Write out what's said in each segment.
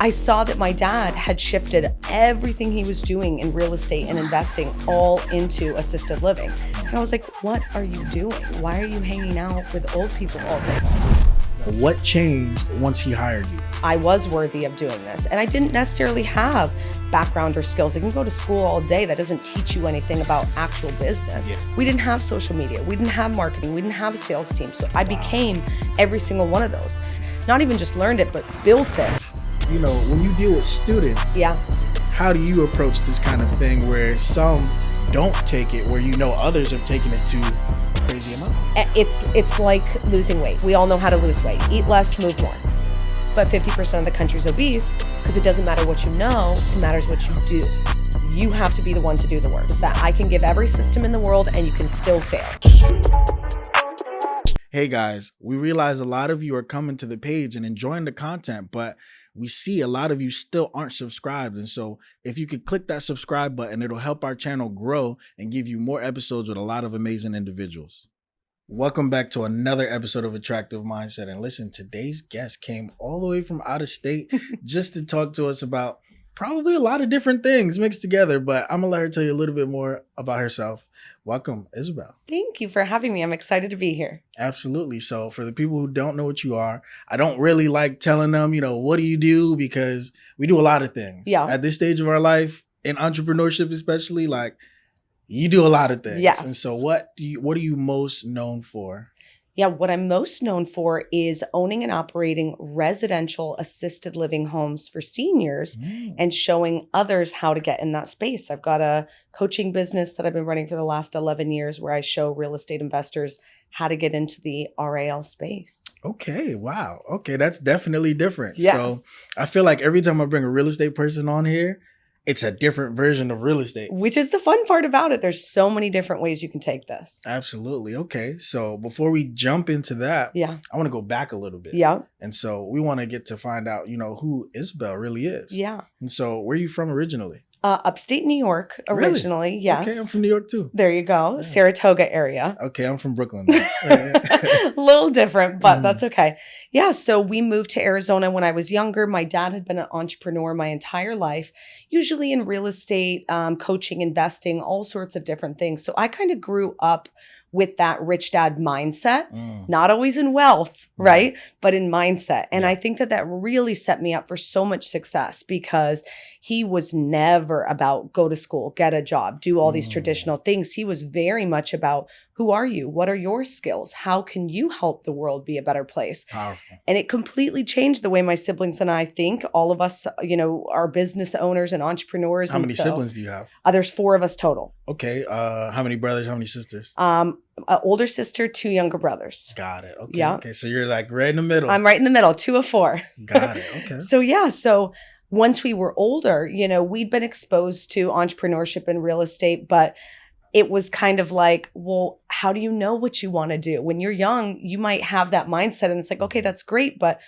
I saw that my dad had shifted everything he was doing in real estate and investing all into assisted living. And I was like, what are you doing? Why are you hanging out with old people all day? What changed once he hired you? I was worthy of doing this. And I didn't necessarily have background or skills. You can go to school all day. That doesn't teach you anything about actual business. Yeah. We didn't have social media. We didn't have marketing. We didn't have a sales team. So I became every single one of those. Not even just learned it, but built it. You know, when you deal with students, how do you approach this kind of thing where some don't take it, where you know others have taken it to a crazy amount? It's like losing weight. We all know how to lose weight. Eat less, move more. But 50% of the country's obese because it doesn't matter what you know, it matters what you do. You have to be the one to do the work. That I can give every system in the world and you can still fail. Hey guys, we realize a lot of you are coming to the page and enjoying the content, but we see a lot of you still aren't subscribed. And so if you could click that subscribe button, it'll help our channel grow and give you more episodes with a lot of amazing individuals. Welcome back to another episode of Attractive Mindset. And listen, today's guest came all the way from out of state just to talk to us about probably a lot of different things mixed together, but I'm gonna let her tell you a little bit more about herself. Welcome, Isabelle. Thank you for having me. I'm excited to be here. Absolutely. So for the people who don't know what you are, I don't really like telling them, you know, what do you do? Because we do a lot of things. Yeah. At this stage of our life, in entrepreneurship especially, like you do a lot of things. Yes. And so what are you most known for? Yeah, what I'm most known for is owning and operating residential assisted living homes for seniors and showing others how to get in that space. I've got a coaching business that I've been running for the last 11 years where I show real estate investors how to get into the RAL space. Okay, wow. Okay, that's definitely different. Yes. So I feel like every time I bring a real estate person on here, it's a different version of real estate. Which is the fun part about it. There's so many different ways you can take this. Absolutely. Okay. So before we jump into that, I want to go back a little bit. Yeah. And so we want to get to find out, you know, who Isabelle really is. Yeah. And so where are you from originally? Upstate New York originally. Really? Yes. Okay, I'm from New York too. There you go. Yeah. Saratoga area. Okay, I'm from Brooklyn. A little different, but that's okay. Yeah, so we moved to Arizona when I was younger. My dad had been an entrepreneur my entire life, usually in real estate, coaching, investing, all sorts of different things. So I kind of grew up with that rich dad mindset, not always in wealth, right? But in mindset. And I think that really set me up for so much success because he was never about go to school, get a job, do all these traditional things. He was very much about who are you? What are your skills? How can you help the world be a better place? Powerful. And it completely changed the way my siblings and I think. All of us, you know, are business owners and entrepreneurs. How many siblings do you have? There's 4 of us total. Okay. How many brothers? How many sisters? An older sister, 2 younger brothers. Got it. Okay. Yeah. Okay. So you're like right in the middle. I'm right in the middle, 2 of 4. Got it. Okay. So once we were older, you know, we'd been exposed to entrepreneurship and real estate, but it was kind of like, well, how do you know what you want to do? When you're young, you might have that mindset and it's like, okay, that's great, but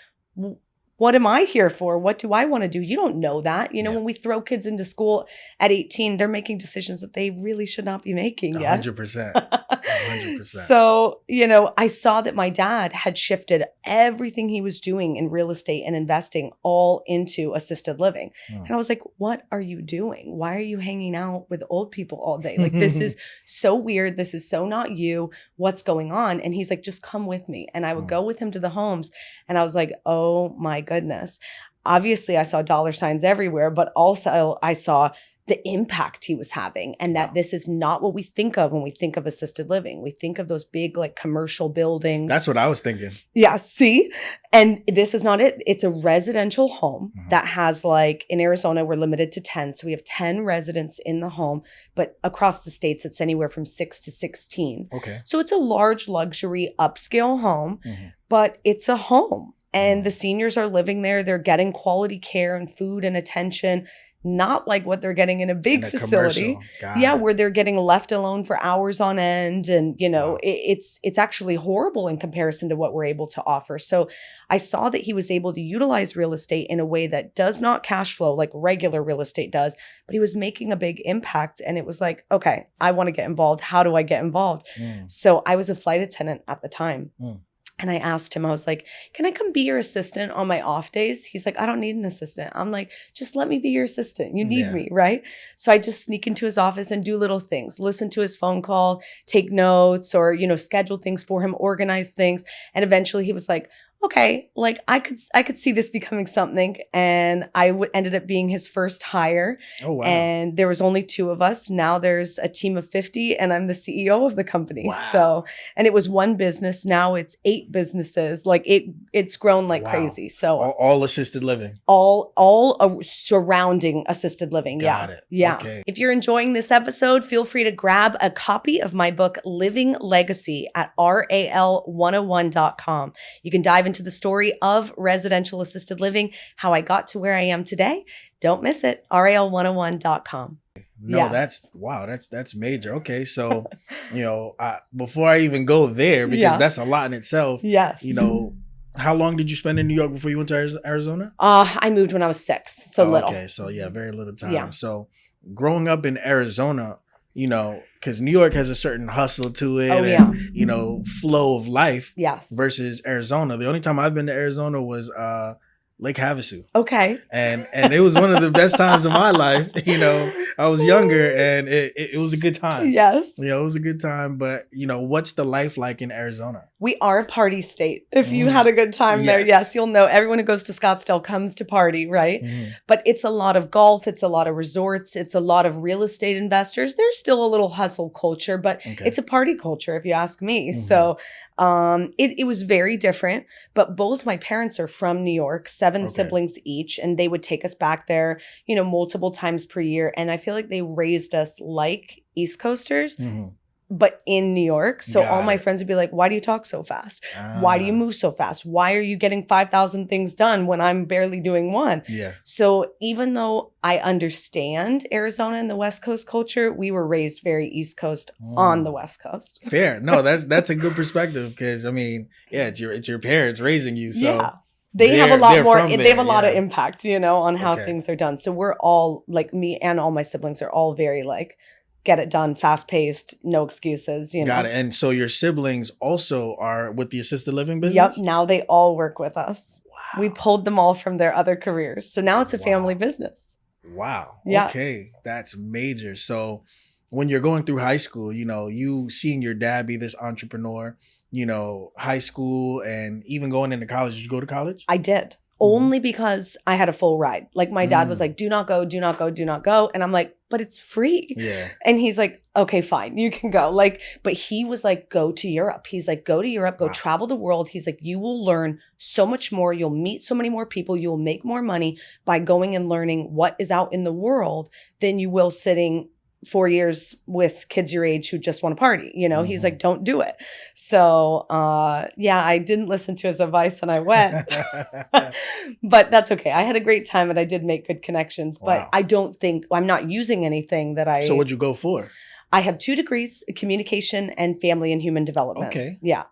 what am I here for? What do I want to do? You don't know that. You know, when we throw kids into school at 18, they're making decisions that they really should not be making yet. 100%. 100%. So, you know, I saw that my dad had shifted everything he was doing in real estate and investing all into assisted living. And I was like, what are you doing? Why are you hanging out with old people all day? Like, this is so weird. This is so not you. What's going on? And he's like, just come with me. And I would go with him to the homes. And I was like, oh my goodness. Obviously, I saw dollar signs everywhere, but also I saw the impact he was having and that this is not what we think of when we think of assisted living. We think of those big like commercial buildings. That's what I was thinking. Yeah, see? And this is not it. It's a residential home that has like, in Arizona, we're limited to 10. So we have 10 residents in the home, but across the states, it's anywhere from 6 to 16. Okay. So it's a large luxury upscale home, but it's a home. And the seniors are living there. They're getting quality care and food and attention, not like what they're getting in a big facility. Where they're getting left alone for hours on end. And, you know, it's actually horrible in comparison to what we're able to offer. So I saw that he was able to utilize real estate in a way that does not cash flow like regular real estate does, but he was making a big impact. And it was like, okay, I want to get involved. How do I get involved? So I was a flight attendant at the time. And I asked him, I was like, can I come be your assistant on my off days? He's like, I don't need an assistant. I'm like, just let me be your assistant. You need me, right? So I just sneak into his office and do little things, listen to his phone call, take notes, or, schedule things for him, organize things. And eventually he was like, okay, like I could see this becoming something. And ended up being his first hire. Oh, wow. And there was only 2 of us. Now there's a team of 50 and I'm the CEO of the company. Wow. So, and it was one business. Now it's 8 businesses. Like it's grown like crazy. So all assisted living, all surrounding assisted living. Got it. Yeah. Okay. If you're enjoying this episode, feel free to grab a copy of my book, Living Legacy, at RAL101.com. You can dive into the story of residential assisted living, how I got to where I am today. Don't miss it. RAL101.com. No, Yes. that's major. Okay. So, before I even go there, because that's a lot in itself. Yes. How long did you spend in New York before you went to Arizona? I moved when I was 6. So little. Okay. So very little time. Yeah. So growing up in Arizona, because New York has a certain hustle to it and, flow of life. Yes. Versus Arizona. The only time I've been to Arizona was Lake Havasu. Okay. And it was one of the best times of my life. I was younger and it was a good time. Yes. It was a good time. But, what's the life like in Arizona? We are a party state. If you had a good time there, yes, you'll know everyone who goes to Scottsdale comes to party, right? But it's a lot of golf. It's a lot of resorts. It's a lot of real estate investors. There's still a little hustle culture, but it's a party culture, if you ask me. So it was very different. But both my parents are from New York, 7 siblings each, and they would take us back there, multiple times per year. And I feel like they raised us like East Coasters. But in New York. So all my friends would be like, why do you talk so fast? Why do you move so fast? Why are you getting 5,000 things done when I'm barely doing one? Yeah. So even though I understand Arizona and the West Coast culture, we were raised very East Coast on the West Coast. Fair. No, that's a good perspective because it's your parents raising you. So they have a lot more, they have a lot of impact, on how Okay. things are done. So we're all like, me and all my siblings are all very like, get it done, fast paced, no excuses, Got it. And so your siblings also are with the assisted living business? Yep. Now they all work with us. Wow. We pulled them all from their other careers. So now it's a family business. Wow. Yeah. Okay. That's major. So when you're going through high school, you seeing your dad be this entrepreneur, high school and even going into college. Did you go to college? I did. Only because I had a full ride. Like my dad was like, do not go, do not go, do not go. And I'm like, but it's free. Yeah. And he's like, okay, fine, you can go. Like, but he was like, go to Europe. He's like, go to Europe, go travel the world. He's like, you will learn so much more. You'll meet so many more people. You'll make more money by going and learning what is out in the world than you will sitting 4 years with kids your age who just want to party. He's like, don't do it. So, I didn't listen to his advice and I went, but that's okay. I had a great time and I did make good connections, but I'm not using anything that So what'd you go for? I have 2 degrees, communication and family and human development. Okay. Yeah.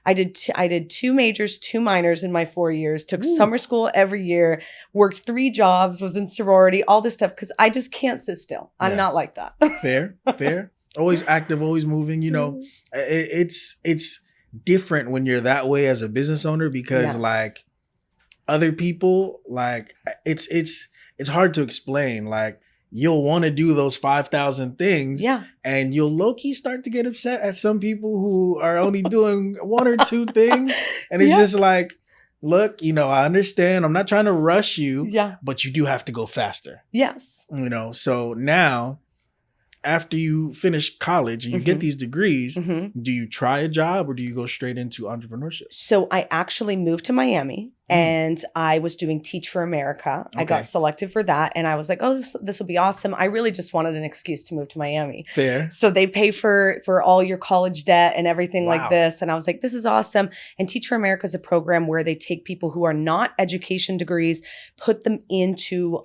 I did 2 majors, 2 minors in my 4 years, took summer school every year, worked 3 jobs, was in sorority, all this stuff. Cause I just can't sit still. I'm not like that. Fair. Always active, always moving, it's different when you're that way as a business owner because like other people, like it's hard to explain. Like you'll want to do those 5,000 things. Yeah. And you'll low-key start to get upset at some people who are only doing 1 or 2 things. And it's just like, look, I understand. I'm not trying to rush you. Yeah. But you do have to go faster. Yes. So now after you finish college and you get these degrees, do you try a job or do you go straight into entrepreneurship? So I actually moved to Miami and I was doing Teach for America. I got selected for that and I was like, oh, this will be awesome. I really just wanted an excuse to move to Miami. Fair. So they pay for all your college debt and everything like this. And I was like, this is awesome. And Teach for America is a program where they take people who are not education degrees, put them into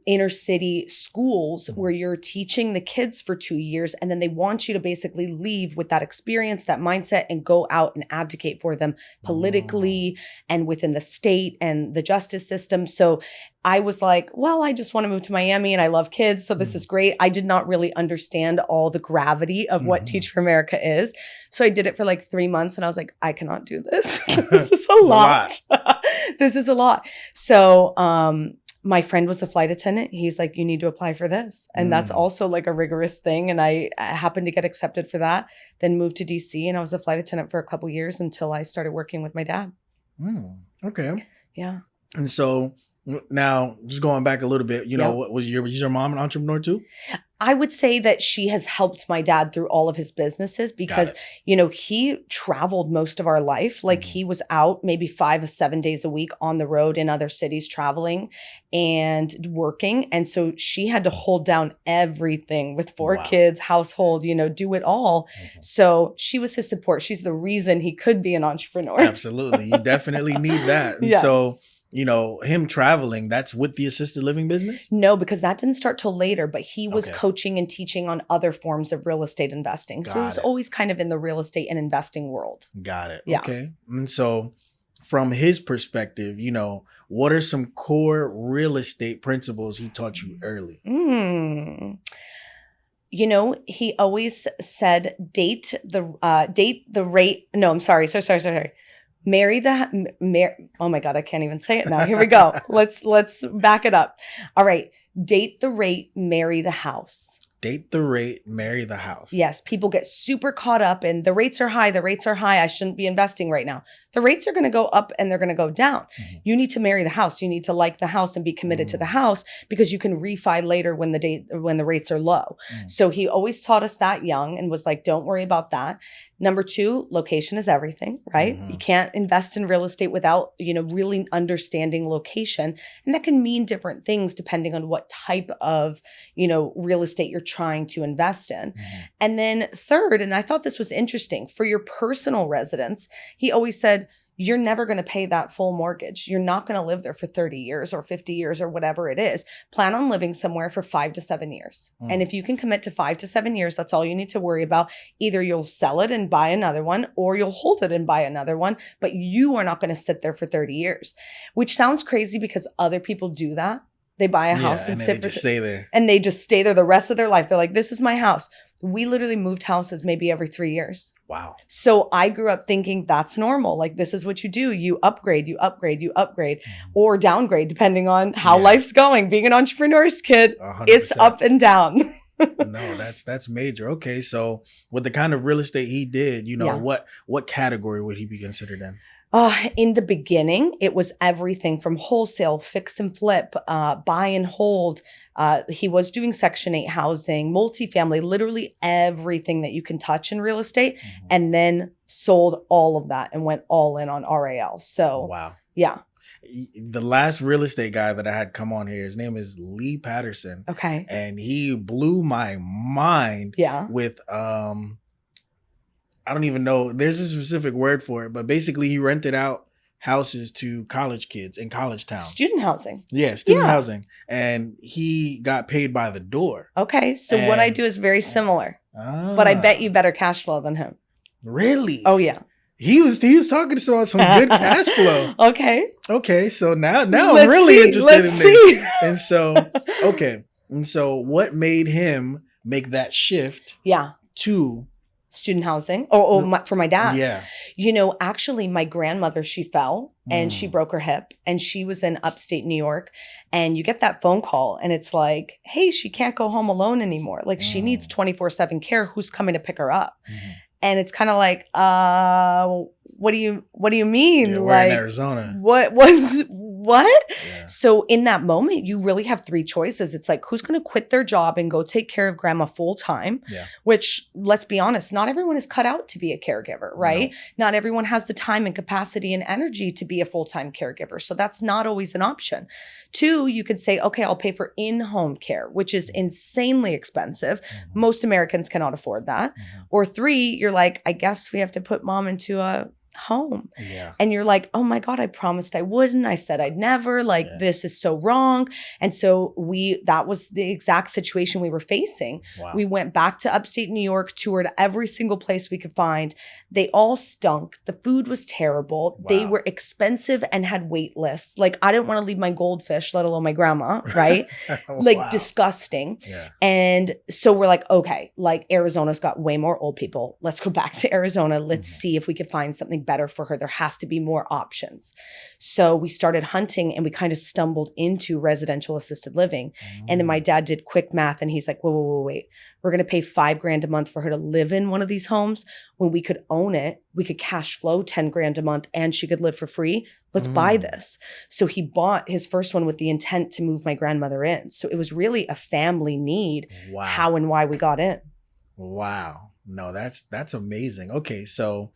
inner city schools where you're teaching the kids for 2 years. And then they want you to basically leave with that experience, that mindset, and go out and advocate for them politically and with within the state and the justice system. So I was like, well, I just want to move to Miami and I love kids. So this is great. I did not really understand all the gravity of what Teach for America is. So I did it for like 3 months and I was like, I cannot do this. This is a lot. This is a lot. So my friend was a flight attendant. He's like, you need to apply for this. And that's also like a rigorous thing. And I happened to get accepted for that, then moved to DC and I was a flight attendant for a couple years until I started working with my dad. Okay. Yeah. And so now just going back a little bit, you know, what was your mom an entrepreneur too? I would say that she has helped my dad through all of his businesses because, you know, he traveled most of our life. Like he was out maybe 5 or 7 days a week on the road in other cities traveling and working. And so she had to hold down everything with 4 kids, household, you know, do it all. So she was his support. She's the reason he could be an entrepreneur. Absolutely. You definitely need that. And so, you know, him traveling, that's with the assisted living business? No, because that didn't start till later, but he was coaching and teaching on other forms of real estate investing. So he was always kind of in the real estate and investing world. Got it. Yeah. Okay. And so from his perspective, you know, what are some core real estate principles he taught you early? You know, he always said, oh my God, I can't even say it now. Here we go. Let's back it up. All right. Date the rate, marry the house. Date the rate, marry the house. Yes. People get super caught up in the rates are high. The rates are high. I shouldn't be investing right now. The rates are going to go up and they're going to go down. You need to marry the house. You need to like the house and be committed to the house because you can refi later when the rates are low. So he always taught us that young and was like, don't worry about that. Number 2, location is everything, right? You can't invest in real estate without, you know, really understanding location. And that can mean different things depending on what type of, you know, real estate you're trying to invest in. And then 3rd, and I thought this was interesting, for your personal residence, he always said, you're never going to pay that full mortgage. You're not going to live there for 30 years or 50 years or whatever it is. Plan on living somewhere for 5 to 7 years. And if you can commit to 5 to 7 years, that's all you need to worry about. Either you'll sell it and buy another one or you'll hold it and buy another one, but you are not going to sit there for 30 years, which sounds crazy because other people do that. They buy a house and sit just stay there. And they just stay there the rest of their life. They're like, this is my house. We literally moved houses maybe every 3 years. Wow. So I grew up thinking that's normal. Like, this is what you do. You upgrade, or downgrade, depending on how life's going. Being an entrepreneur's kid, 100%. It's up and down. No, that's major. Okay. So with the kind of real estate he did, you know, what category would he be considered in? In the beginning, it was everything from wholesale, fix and flip, buy and hold. He was doing Section 8 housing, multifamily, literally everything that you can touch in real estate, and then sold all of that and went all in on RAL. So, wow. Yeah. The last real estate guy that I had come on here, his name is Lee Patterson. Okay. And he blew my mind with, I don't even know. There's a specific word for it, but basically he rented out houses to college kids in college towns. Student housing. Yeah, student housing. And he got paid by the door. Okay, so what I do is very similar, but I bet you better cash flow than him. Really? Oh, yeah. He was talking to us about some good cash flow. Okay, so now I'm really interested in this. And so, and so what made him make that shift to student housing for my dad? Yeah. You know, actually my grandmother, she fell and she broke her hip and she was in upstate New York, and you get that phone call and it's like, hey, she can't go home alone anymore. Like she needs 24/7 care. Who's coming to pick her up? And it's kind of like, what do you mean? Yeah, we're like in Arizona. What? Yeah. So in that moment, you really have 3 choices. It's like, who's going to quit their job and go take care of grandma full time? Yeah. Which, let's be honest, not everyone is cut out to be a caregiver, right? No. Not everyone has the time and capacity and energy to be a full-time caregiver. So that's not always an option. 2, you could say, okay, I'll pay for in-home care, which is insanely expensive. Most Americans cannot afford that. Or 3, you're like, I guess we have to put mom into a home. Yeah. And you're like, oh my God, I promised I wouldn't. I said I'd never. Like, this is so wrong. And so that was the exact situation we were facing. Wow. We went back to upstate New York, toured every single place we could find. They all stunk. The food was terrible. Wow. They were expensive and had wait lists. Like, I didn't want to leave my goldfish, let alone my grandma, right? Like, disgusting. Yeah. And so we're like, okay, like Arizona's got way more old people. Let's go back to Arizona. Let's see if we could find something better for her. There has to be more options. So we started hunting and we kind of stumbled into residential assisted living. And then my dad did quick math and he's like, wait. We're going to pay $5,000 a month for her to live in one of these homes when we could own it. We could cash flow $10,000 a month and she could live for free. Let's buy this. So he bought his first one with the intent to move my grandmother in. So it was really a family need. Wow. How and why we got in. Wow. No, that's amazing. Okay. So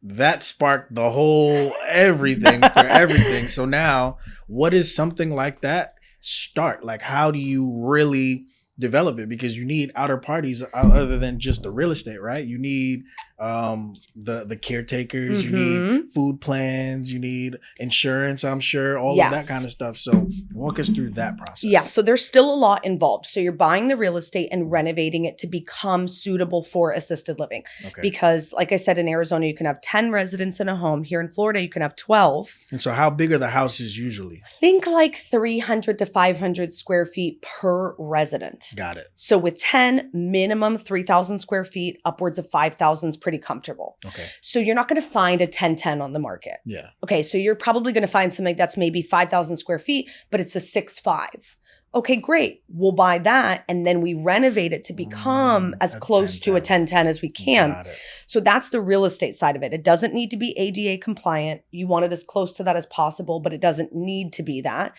that sparked the whole everything for everything. So now what is something like that start? Like, how do you really develop it? Because you need outer parties other than just the real estate, right? You need the caretakers, you need food plans, you need insurance, I'm sure, all of that kind of stuff. So walk us through that process. Yeah, so there's still a lot involved. So you're buying the real estate and renovating it to become suitable for assisted living. Okay. Because like I said, in Arizona, you can have 10 residents in a home. Here in Florida, you can have 12. And so how big are the houses usually? Think like 300 to 500 square feet per resident. Got it. So with 10, minimum 3,000 square feet, upwards of 5,000 is pretty comfortable. Okay. So you're not going to find a 1010 on the market. Yeah. Okay. So you're probably going to find something that's maybe 5,000 square feet, but it's a 6.5. Okay, great. We'll buy that. And then we renovate it to become as close to a 1010 as we can. Got it. So that's the real estate side of it. It doesn't need to be ADA compliant. You want it as close to that as possible, but it doesn't need to be that.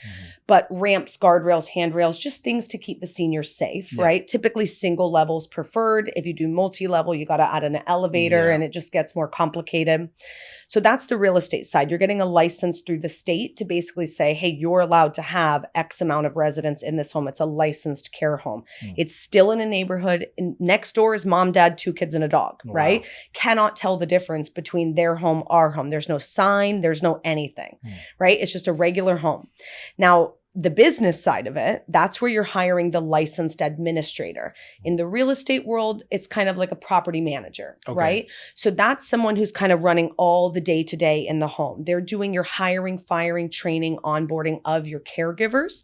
But ramps, guardrails, handrails, just things to keep the seniors safe, right? Typically single levels preferred. If you do multi-level, you got to add an elevator and it just gets more complicated. So that's the real estate side. You're getting a license through the state to basically say, hey, you're allowed to have X amount of residents in this home. It's a licensed care home. It's still in a neighborhood. Next door is mom, dad, 2 kids and a dog, right? Cannot tell the difference between their home, our home. There's no sign. There's no anything, right? It's just a regular home. Now, the business side of it, that's where you're hiring the licensed administrator. In the real estate world, it's kind of like a property manager, right? So that's someone who's kind of running all the day-to-day in the home. They're doing your hiring, firing, training, onboarding of your caregivers,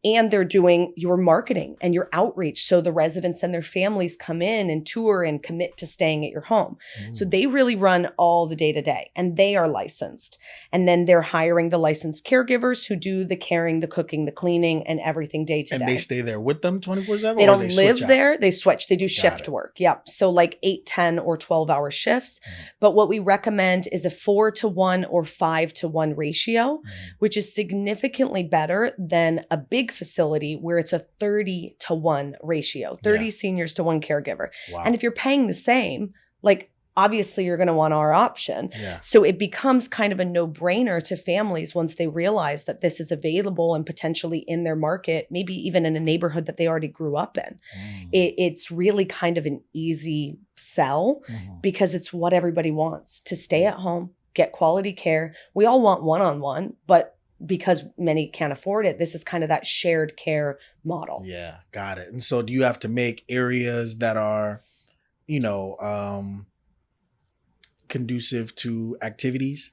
and they're doing your marketing and your outreach. So the residents and their families come in and tour and commit to staying at your home. So they really run all the day-to-day, and they are licensed. And then they're hiring the licensed caregivers who do the caring, the cooking, the cleaning, and everything day to day. And they stay there with them 24/7? They don't live there. They switch. They do shift work. Yep. So like 8, 10, or 12-hour shifts. But what we recommend is a 4-to-1 or 5-to-1 ratio, which is significantly better than a big facility where it's a 30-to-1 ratio, 30 seniors to 1 caregiver. And if you're paying the same, like, obviously you're going to want our option. So it becomes kind of a no-brainer to families once they realize that this is available and potentially in their market, maybe even in a neighborhood that they already grew up in. It's really kind of an easy sell because it's what everybody wants, to stay at home, get quality care. We all want one-on-one, but because many can't afford it, this is kind of that shared care model. Yeah, got it. And so do you have to make areas that are, conducive to activities?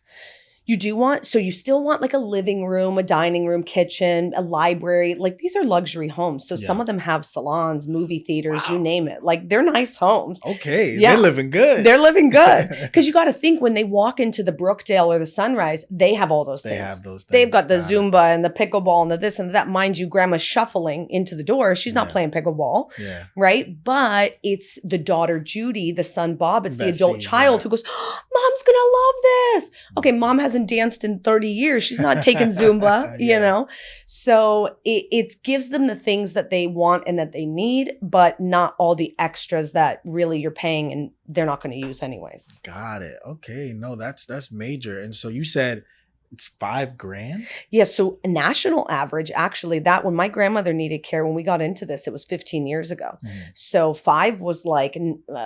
You do want, so you still want like a living room, a dining room, kitchen, a library. Like, these are luxury homes. So some of them have salons, movie theaters, you name it. Like, they're nice homes. Okay. They're living good. They're living good. Because you got to think, when they walk into the Brookdale or the Sunrise, they have all those things. They have those things. They've got the Zumba and the pickleball and the this and that. Mind you, grandma's shuffling into the door. She's not playing pickleball, right? But it's the daughter, Judy, the son, Bob. It's the adult child who goes, oh, Mom's going to love this. Okay, Mom hasn't danced in 30 years. She's not taking Zumba, you know? So it gives them the things that they want and that they need, but not all the extras that really you're paying and they're not going to use anyways. Got it. Okay. No, that's major. And so you said it's $5,000? Yeah. So a national average, actually, that when my grandmother needed care, when we got into this, it was 15 years ago. So 5 was like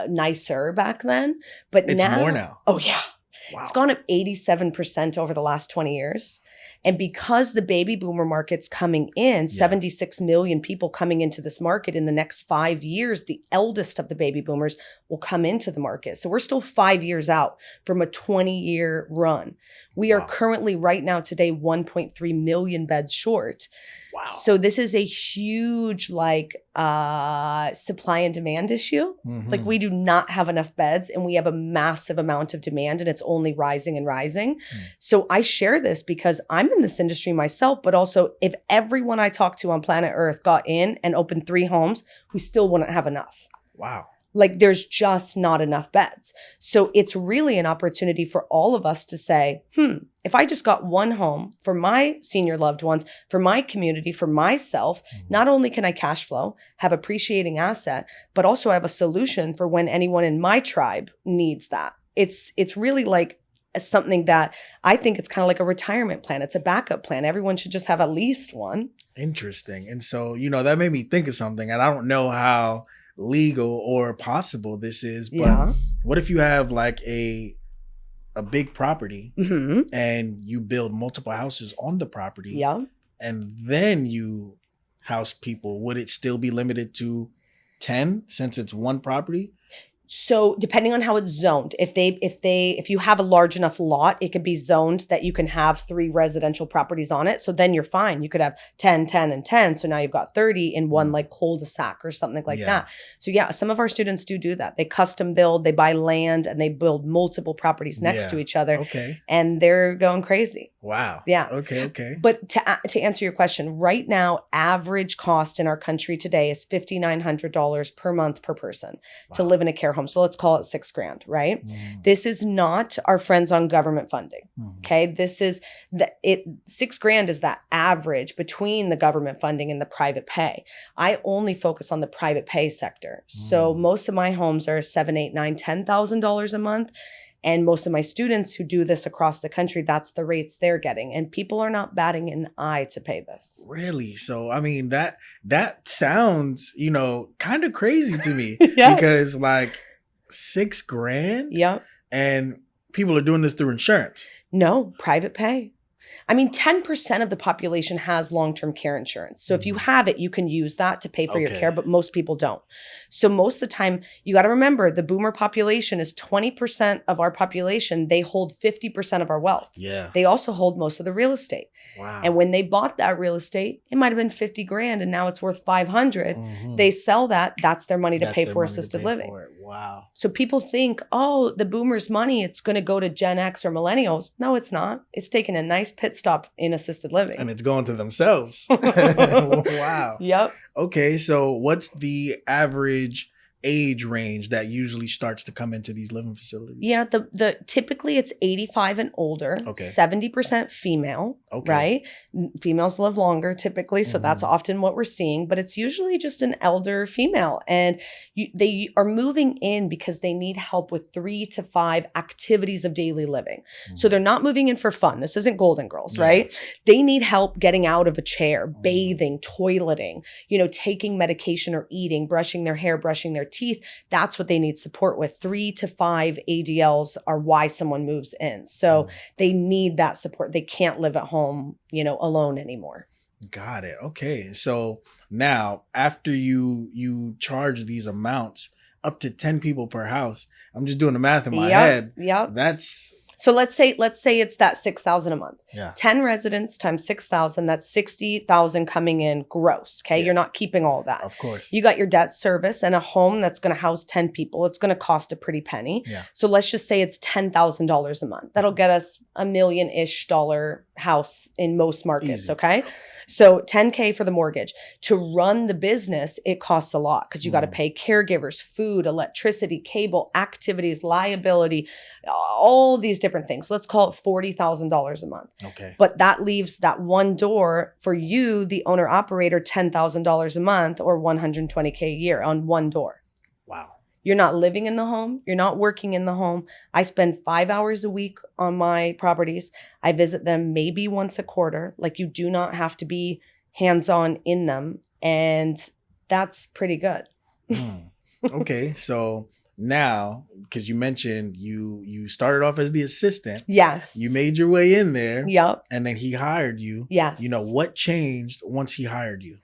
nicer back then, but it's now, more now. Oh yeah. Wow. It's gone up 87% over the last 20 years. And because the baby boomer market's coming in, 76 million people coming into this market in the next 5 years, the eldest of the baby boomers will come into the market. So we're still 5 years out from a 20-year run. We are currently right now today 1.3 million beds short. Wow. So this is a huge supply and demand issue. Mm-hmm. Like we do not have enough beds and we have a massive amount of demand and it's only rising and rising. So I share this because I'm in this industry myself, but also if everyone I talk to on planet Earth got in and opened 3 homes, we still wouldn't have enough. Wow. Like there's just not enough beds. So it's really an opportunity for all of us to say, if I just got one home for my senior loved ones, for my community, for myself, not only can I cash flow, have appreciating asset, but also have a solution for when anyone in my tribe needs that. It's really like something that I think it's kind of like a retirement plan. It's a backup plan. Everyone should just have at least one. Interesting. And so, that made me think of something, and I don't know how legal or possible this is, but what if you have like a big property and you build multiple houses on the property and then you house people? Would it still be limited to 10 since it's one property? So depending on how it's zoned, if you have a large enough lot, it could be zoned that you can have 3 residential properties on it. So then you're fine. You could have 10, 10, and 10. So now you've got 30 in one like cul-de-sac or something like that. So some of our students do that. They custom build, they buy land and they build multiple properties next to each other. Okay. And they're going crazy. Wow. Yeah. Okay. But to answer your question, right now, average cost in our country today is $5,900 per month per person to live in a care home. So let's call it $6,000, right? This is not our friends on government funding. Okay. This is $6,000 is that average between the government funding and the private pay. I only focus on the private pay sector. So most of my homes are $7,000, $8,000, $9,000, $10,000 a month. And most of my students who do this across the country, that's the rates they're getting. And people are not batting an eye to pay this. Really? So, I mean, that sounds, kind of crazy to me because like $6,000. Yep. And people are doing this through insurance. No, private pay. I mean, 10% of the population has long-term care insurance. So if you have it, you can use that to pay for your care, but most people don't. So most of the time, you got to remember the boomer population is 20% of our population. They hold 50% of our wealth. Yeah. They also hold most of the real estate. Wow. And when they bought that real estate, it might have been $50,000 and now it's worth 500. They sell that. That's their money to pay for assisted living. Wow. So people think, the boomers' money, it's going to go to Gen X or millennials. No, it's not. It's taking a nice pit stop in assisted living. And it's going to themselves. Wow. Yep. Okay. So what's the average age range that usually starts to come into these living facilities? Yeah, the typically it's 85 and older, 70% female, right? Females live longer typically, so that's often what we're seeing, but it's usually just an elder female. And they are moving in because they need help with 3 to 5 activities of daily living. So they're not moving in for fun. This isn't Golden Girls, right? They need help getting out of a chair, bathing, toileting, taking medication or eating, brushing their hair, brushing their teeth. That's what they need support with. 3 to 5 ADLs are why someone moves in. So they need that support. They can't live at home, alone anymore. Got it. Okay. So now after you charge these amounts up to 10 people per house, I'm just doing the math in my head. Yep. That's So let's say it's that $6,000 a month. Yeah. 10 residents times 6,000, that's 60,000 coming in gross. Okay. Yeah. You're not keeping all that. Of course. You got your debt service and a home that's going to house 10 people. It's going to cost a pretty penny. Yeah. So let's just say it's $10,000 a month. That'll get us $1 million-ish house in most markets. Easy. Okay. So $10K for the mortgage. To run the business, it costs a lot because you got to pay caregivers, food, electricity, cable, activities, liability, all these different things. Let's call it $40,000 a month. Okay. But that leaves that one door for you, the owner operator, $10,000 a month or $120K a year on one door. Wow. You're not living in the home. You're not working in the home. I spend 5 hours a week on my properties. I visit them maybe once a quarter. Like, you do not have to be hands-on in them. And that's pretty good. Okay. So now, because you mentioned you started off as the assistant. Yes. You made your way in there. Yep. And then he hired you. Yes. What changed once he hired you?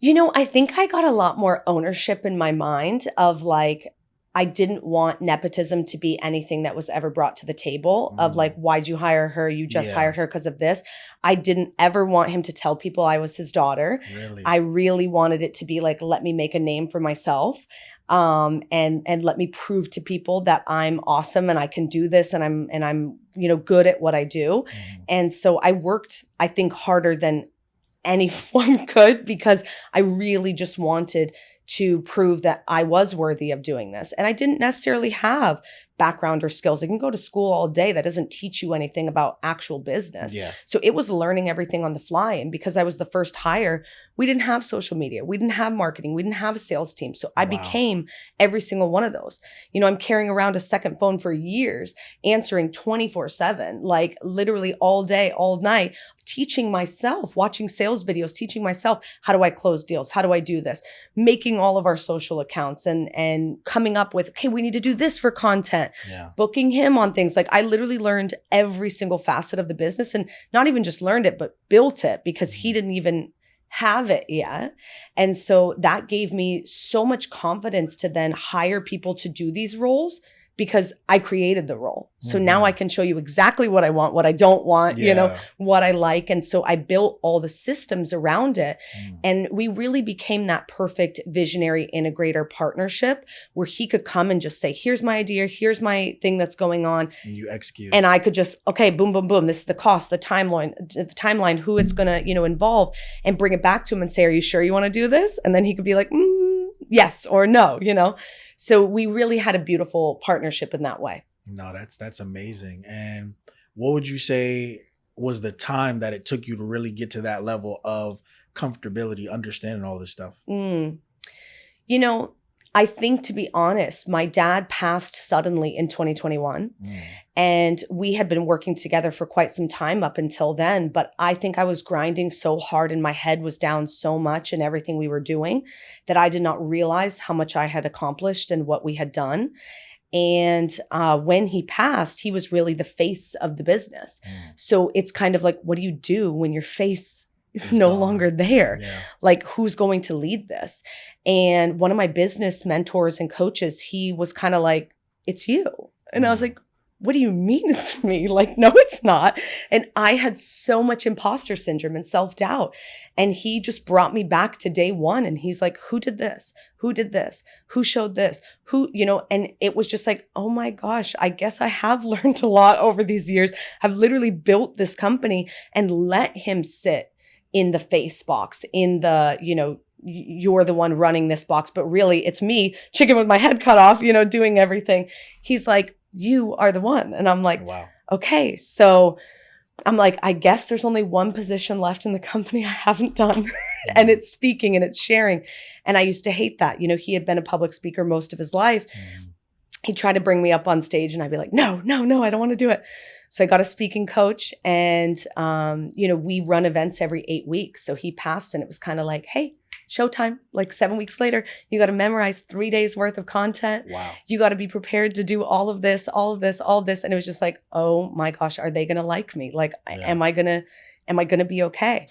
I think I got a lot more ownership in my mind of like, I didn't want nepotism to be anything that was ever brought to the table of like, why'd you hire her? You just hired her because of this. I didn't ever want him to tell people I was his daughter. Really? I really wanted it to be like, let me make a name for myself. And let me prove to people that I'm awesome and I can do this and I'm good at what I do. And so I worked, I think, harder than anyone could because I really just wanted to prove that I was worthy of doing this. And I didn't necessarily have background or skills. You can go to school all day. That doesn't teach you anything about actual business. Yeah. So it was learning everything on the fly. And because I was the first hire, we didn't have social media. We didn't have marketing. We didn't have a sales team. So I became every single one of those. I'm carrying around a second phone for years, answering 24/7, like literally all day, all night, teaching myself, watching sales videos, teaching myself, how do I close deals? How do I do this? Making all of our social accounts and coming up with, okay, we need to do this for content. Yeah. Booking him on things. Like I literally learned every single facet of the business and not even just learned it, but built it because he didn't even have it yet. And so that gave me so much confidence to then hire people to do these roles because I created the role. So now I can show you exactly what I want, what I don't want, what I like. And so I built all the systems around it. And we really became that perfect visionary integrator partnership where he could come and just say, here's my idea, here's my thing that's going on. And you execute. And I could just, okay, boom, boom, boom. This is the cost, the timeline, who it's going to, involve, and bring it back to him and say, are you sure you want to do this? And then he could be like, yes or no, So we really had a beautiful partnership in that way. No, that's amazing. And what would you say was the time that it took you to really get to that level of comfortability, understanding all this stuff? I think, to be honest, my dad passed suddenly in 2021 and we had been working together for quite some time up until then. But I think I was grinding so hard and my head was down so much in everything we were doing that I did not realize how much I had accomplished and what we had done. And when he passed, he was really the face of the business. So it's kind of like, what do you do when your face is no longer there? Yeah. Like, who's going to lead this? And one of my business mentors and coaches, he was kind of like, it's you. And I was like, what do you mean it's me? Like, no, it's not. And I had so much imposter syndrome and self-doubt. And he just brought me back to day one. And he's like, who did this? Who did this? Who showed this? Who, and it was just like, oh my gosh, I guess I have learned a lot over these years. I've literally built this company and let him sit in the face box, in the, you're the one running this box, but really it's me, chicken with my head cut off, doing everything. He's like, you are the one. And I'm like, wow. Okay. So I'm like, I guess there's only one position left in the company I haven't done. And it's speaking and it's sharing. And I used to hate that. He had been a public speaker most of his life. He'd try to bring me up on stage and I'd be like, no, I don't want to do it. So I got a speaking coach and, we run events every 8 weeks. So he passed and it was kind of like, hey, showtime. Like 7 weeks later, you got to memorize 3 days worth of content. Wow. You got to be prepared to do all of this. And it was just like, oh my gosh, are they going to like me? Like, am I going to be okay?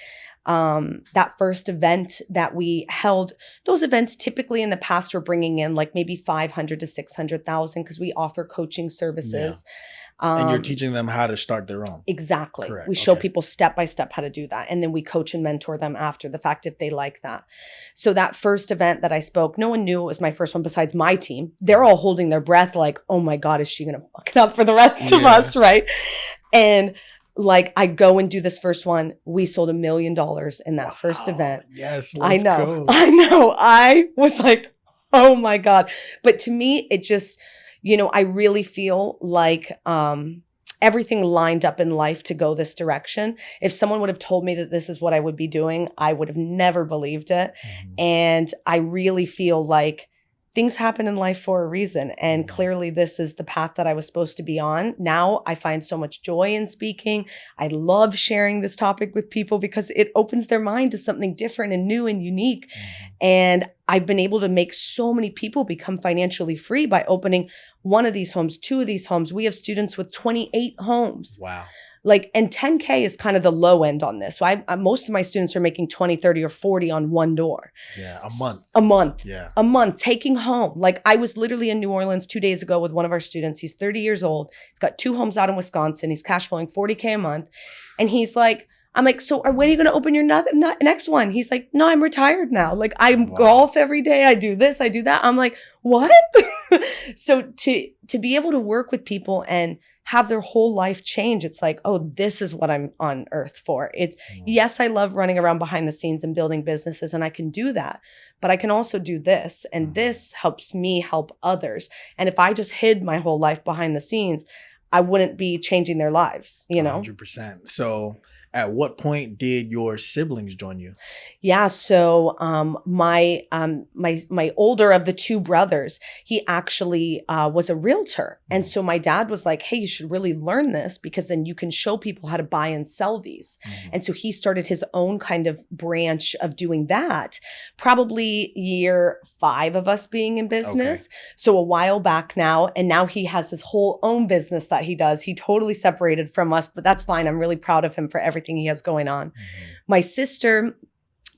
That first event that we held, those events typically in the past were bringing in like maybe 500 to 600,000 because we offer coaching services. Yeah. And you're teaching them how to start their own. Exactly. Correct. We show people step by step how to do that. And then we coach and mentor them after the fact if they like that. So that first event that I spoke, no one knew it was my first one besides my team. They're all holding their breath like, oh my God, is she going to fuck it up for the rest of us? Right. And like I go and do this first one. We sold $1 million in that first event. Yes. I know. I was like, oh my God. But to me, it just, I really feel like everything lined up in life to go this direction. If someone would have told me that this is what I would be doing, I would have never believed it. And I really feel like things happen in life for a reason. And clearly this is the path that I was supposed to be on. Now I find so much joy in speaking. I love sharing this topic with people because it opens their mind to something different and new and unique. And I've been able to make so many people become financially free by opening one of these homes, two of these homes. We have students with 28 homes. Wow. Like, and 10K is kind of the low end on this. So most of my students are making 20, 30, or 40 on one door. Yeah, a month. A month. Yeah. A month taking home. Like, I was literally in New Orleans 2 days ago with one of our students. He's 30 years old. He's got 2 homes out in Wisconsin. He's cash flowing 40K a month. And he's like, I'm like, so when are you going to open your next one? He's like, no, I'm retired now. Like, I golf every day. I do this, I do that. I'm like, what? So to be able to work with people and have their whole life change, it's like, oh, this is what I'm on earth for. It's yes, I love running around behind the scenes and building businesses, and I can do that, but I can also do this, and this helps me help others. And if I just hid my whole life behind the scenes, I wouldn't be changing their lives, you know? 100%. So at what point did your siblings join you? Yeah. So my older of the 2 brothers, he actually was a realtor. And so my dad was like, hey, you should really learn this because then you can show people how to buy and sell these. And so he started his own kind of branch of doing that, probably year 5 of us being in business. So a while back now, and now he has his whole own business that he does. He totally separated from us, but that's fine. I'm really proud of him for everything he has going on. My sister,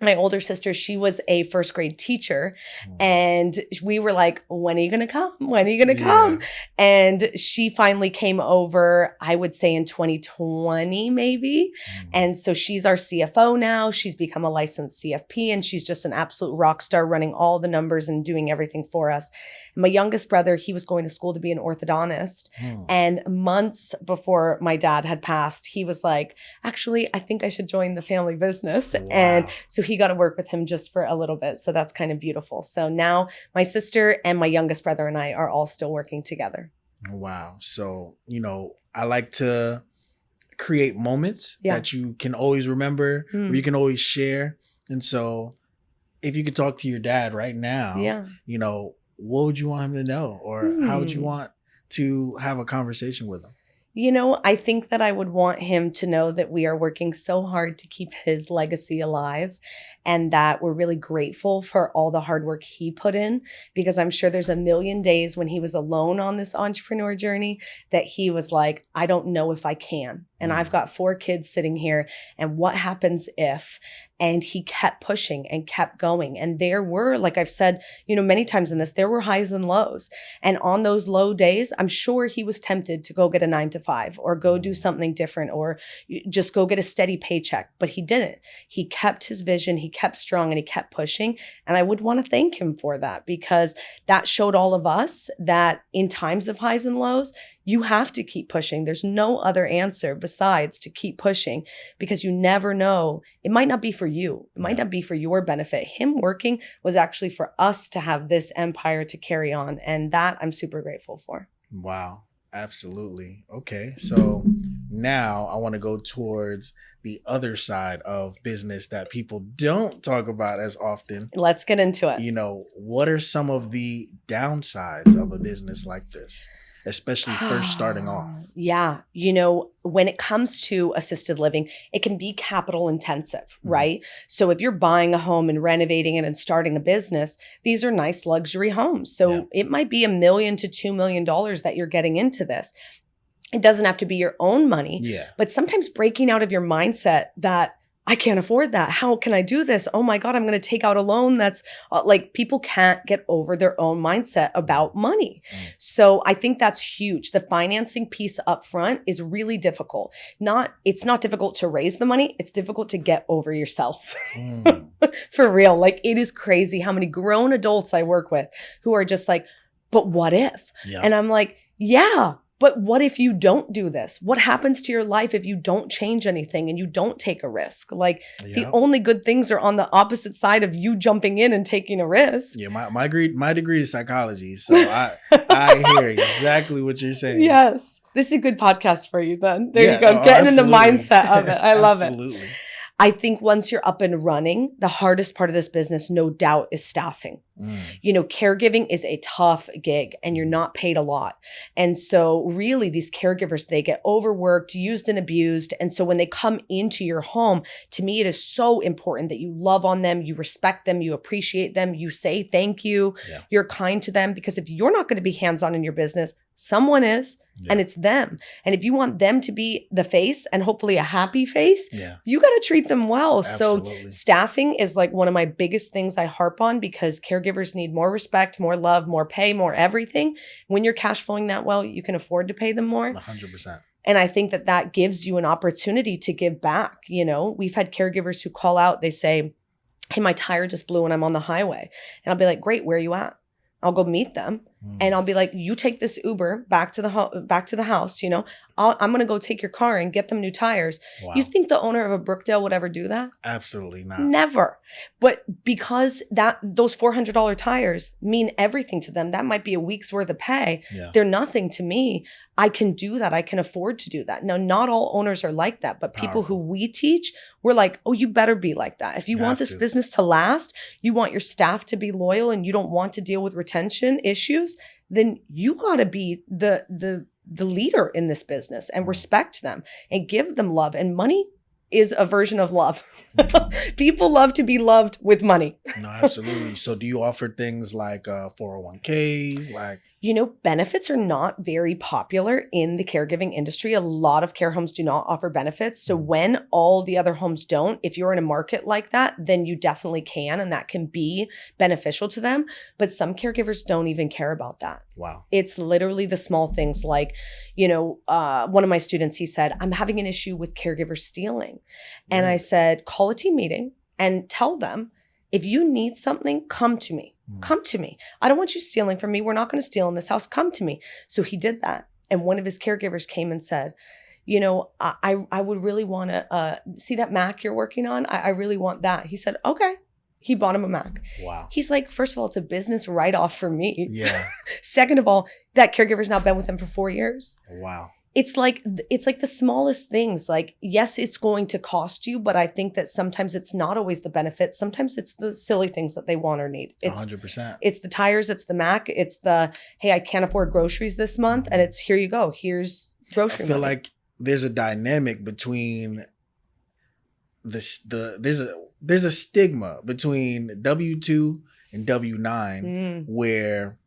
my older sister, she was a first grade teacher, and we were like, when are you going to come? When are you going to come? And she finally came over, I would say in 2020, maybe. And so she's our CFO now. She's become a licensed CFP, and she's just an absolute rock star running all the numbers and doing everything for us. And my youngest brother, he was going to school to be an orthodontist. And months before my dad had passed, he was like, actually, I think I should join the family business. And so he got to work with him just for a little bit. So that's kind of beautiful. So now my sister and my youngest brother and I are all still working together. Wow. So, I like to create moments that you can always remember, where you can always share. And so if you could talk to your dad right now, what would you want him to know? Or how would you want to have a conversation with him? I think that I would want him to know that we are working so hard to keep his legacy alive, and that we're really grateful for all the hard work he put in, because I'm sure there's a million days when he was alone on this entrepreneur journey that he was like, I don't know if I can. And I've got 4 kids sitting here, and what happens if? And he kept pushing and kept going. And there were, like I've said, many times in this, there were highs and lows. And on those low days, I'm sure he was tempted to go get a 9-to-5 or go do something different or just go get a steady paycheck. But he didn't. He kept his vision. He kept strong, and he kept pushing. And I would want to thank him for that, because that showed all of us that in times of highs and lows, you have to keep pushing. There's no other answer besides to keep pushing, because you never know. It might not be for you. It might not be for your benefit. Him working was actually for us to have this empire to carry on. And that I'm super grateful for. Wow. Absolutely. Okay. So now I want to go towards the other side of business that people don't talk about as often. Let's get into it. What are some of the downsides of a business like this, especially first starting off? Yeah. When it comes to assisted living, it can be capital intensive, right? So if you're buying a home and renovating it and starting a business, these are nice luxury homes. So it might be $1 million to $2 million that you're getting into this. It doesn't have to be your own money, but sometimes breaking out of your mindset that I can't afford that. How can I do this? Oh my God, I'm going to take out a loan. That's like, people can't get over their own mindset about money. So I think that's huge. The financing piece up front is really difficult. It's not difficult to raise the money. It's difficult to get over yourself. For real. Like, it is crazy how many grown adults I work with who are just like, but what if? And I'm like, yeah. But what if you don't do this? What happens to your life if you don't change anything and you don't take a risk? Like, the only good things are on the opposite side of you jumping in and taking a risk. Yeah, my degree is psychology, so I hear exactly what you're saying. Yes. This is a good podcast for you then. There you go. Getting in the mindset of it. I love it. I think once you're up and running, the hardest part of this business, no doubt, is staffing, Caregiving is a tough gig and you're not paid a lot. And so really these caregivers, they get overworked, used and abused. And so when they come into your home, to me, it is so important that you love on them, you respect them, you appreciate them, you say thank you, you're kind to them, because if you're not going to be hands-on in your business, someone is. And it's them. And if you want them to be the face and hopefully a happy face, you got to treat them well. Absolutely. So staffing is like one of my biggest things I harp on, because caregivers need more respect, more love, more pay, more everything. When you're cash flowing that well, you can afford to pay them more. 100%. And I think that gives you an opportunity to give back. We've had caregivers who call out, they say, hey, my tire just blew when I'm on the highway. And I'll be like, great, where are you at? I'll go meet them. And I'll be like, you take this Uber back to the house, I'm going to go take your car and get them new tires. Wow. You think the owner of a Brookdale would ever do that? Absolutely not. Never. But because those $400 tires mean everything to them, that might be a week's worth of pay. They're nothing to me. I can do that. I can afford to do that. Now, not all owners are like that, but people who we teach, we're like, oh, you better be like that. If you want this business to last, you want your staff to be loyal, and you don't want to deal with retention issues, then you got to be the leader in this business and respect them and give them love. And money is a version of love. People love to be loved with money. No, absolutely. So do you offer things like 401ks, like? Benefits are not very popular in the caregiving industry. A lot of care homes do not offer benefits. So when all the other homes don't, if you're in a market like that, then you definitely can, and that can be beneficial to them. But some caregivers don't even care about that. Wow. It's literally the small things like, one of my students, he said, I'm having an issue with caregivers stealing. And I said, call a team meeting and tell them, if you need something, come to me. Come to me. I don't want you stealing from me. We're not going to steal in this house. Come to me. So he did that. And one of his caregivers came and said, I would really want to see that Mac you're working on. I really want that. He said, okay. He bought him a Mac. Wow. He's like, first of all, it's a business write-off for me. Yeah. Second of all, that caregiver's now been with him for 4 years. Wow. It's like the smallest things. Like, yes, it's going to cost you, but I think that sometimes it's not always the benefit. Sometimes it's the silly things that they want or need. It's 100%. It's the tires. It's the Mac. It's the, hey, I can't afford groceries this month. And it's, here you go. Here's grocery I feel money. like there's a dynamic between there's a stigma between W-2 and W-9 where,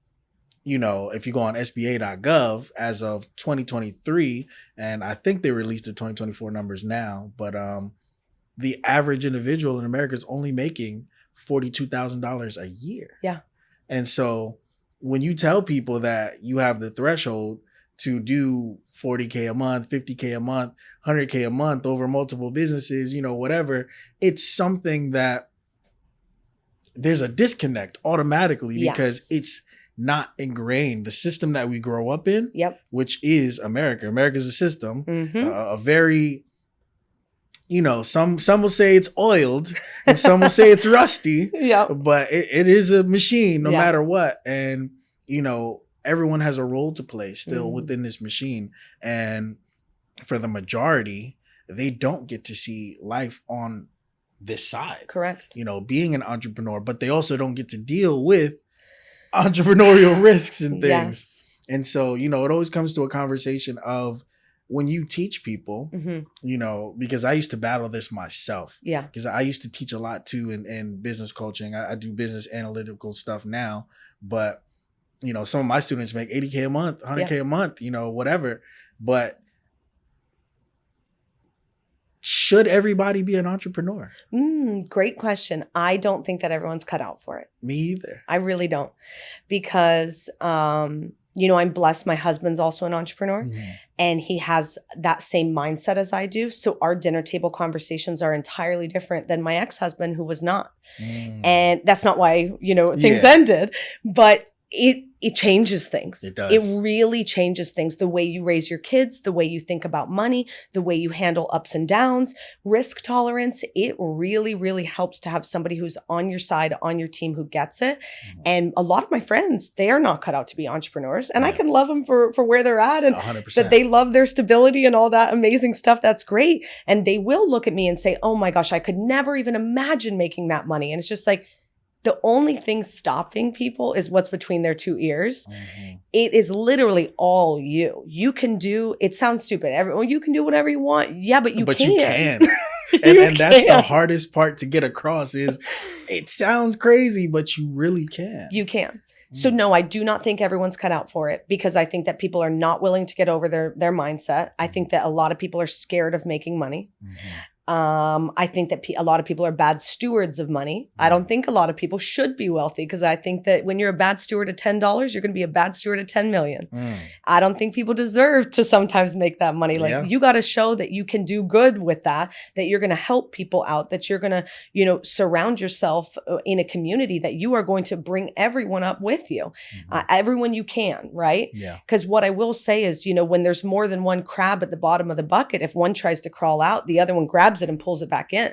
if you go on SBA.gov as of 2023, and I think they released the 2024 numbers now, but the average individual in America is only making $42,000 a year. Yeah. And so when you tell people that you have the threshold to do $40K a month, $50K a month, $100K a month over multiple businesses, whatever, it's something that there's a disconnect automatically because it's not ingrained. The system that we grow up in, which is America. America's a system, a very, some will say it's oiled and some will say it's rusty, but it is a machine no matter what. And, everyone has a role to play still within this machine. And for the majority, they don't get to see life on this side. Correct. Being an entrepreneur, but they also don't get to deal with entrepreneurial risks and things. Yes. And so, it always comes to a conversation of when you teach people, because I used to battle this myself. Yeah. Because I used to teach a lot too in business coaching. I do business analytical stuff now, but some of my students make $80K a month, $100K a month, whatever. But should everybody be an entrepreneur? Great question. I don't think that everyone's cut out for it. Me either. I really don't. Because, I'm blessed. My husband's also an entrepreneur and he has that same mindset as I do. So our dinner table conversations are entirely different than my ex-husband who was not. And that's not why, things ended. But it changes things. It does. It really changes things. The way you raise your kids, the way you think about money, the way you handle ups and downs, risk tolerance. It really, really helps to have somebody who's on your side, on your team, who gets it. And a lot of my friends, they are not cut out to be entrepreneurs. And I can love them for where they're at and 100%. that they love their stability and all that amazing stuff. That's great. And they will look at me and say, oh my gosh, I could never even imagine making that money. And it's just like, The only thing stopping people is what's between their two ears. Mm-hmm. It is literally all you. You can do, it sounds stupid. You can do whatever you want. Yeah, but you can. You can. You And that's the can. hardest part to get across is it sounds crazy, but you really can. You can. So no, I do not think everyone's cut out for it, because I think that people are not willing to get over their mindset. I think that a lot of people are scared of making money. Mm-hmm. I think that a lot of people are bad stewards of money. I don't think a lot of people should be wealthy, because I think that when you're a bad steward of $10, you're going to be a bad steward of 10 million. I don't think people deserve to sometimes make that money. Like you got to show that you can do good with that you're going to help people out, that you're going to, surround yourself in a community that you are going to bring everyone up with you, everyone you can, right? Yeah. Because what I will say is, when there's more than one crab at the bottom of the bucket, if one tries to crawl out, the other one grabs it and pulls it back in.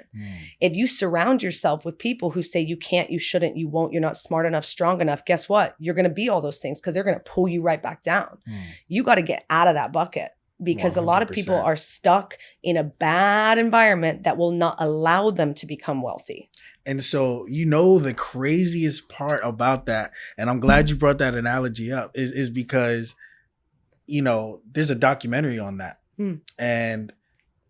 If you surround yourself with people who say you can't, you shouldn't, you won't, you're not smart enough, strong enough, guess what? You're going to be all those things, because they're going to pull you right back down. You got to get out of that bucket, because 100%. A lot of people are stuck in a bad environment that will not allow them to become wealthy. And so, the craziest part about that, and I'm glad you brought that analogy up, is because, there's a documentary on that. And